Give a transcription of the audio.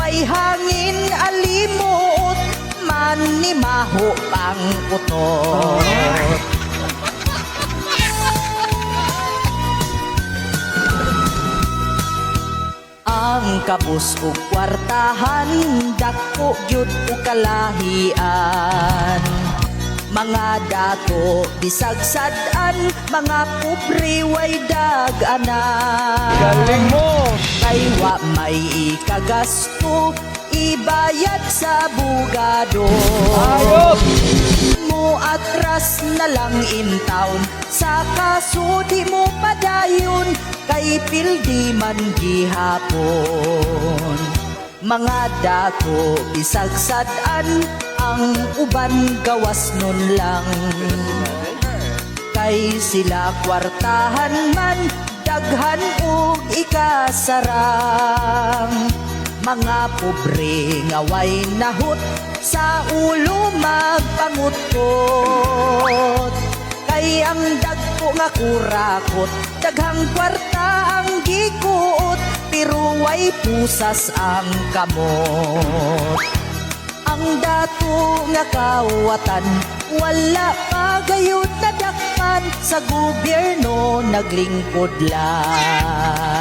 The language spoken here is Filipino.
Way hangin alimot, manimaho pang utot. Ang kabus ug kwartahan, dako gyud ug kalahian. Mga dato bisagsad-an, mga pobre way dag-anan. Galing mo! Kay wa may ikagasto, ibayad sa bugado. Ayos! Mo atras na lang in town, sa kaso di mo padayon, kay pildi man gihapon. Mga dato bisagsad-an, ang uban gawas nun lang. Kay sila kwartahan man, daghan ug ikasarang. Mga pobre nga way nahut, sa ulo magpangutkot. Kay ang dagko nga kurakot, daghang kwarta ang gikuot, pero way pusas ang kamot. Ang dato nga kawatan, wala pa gayud nadakpan, sa gobyerno naglingkod lang.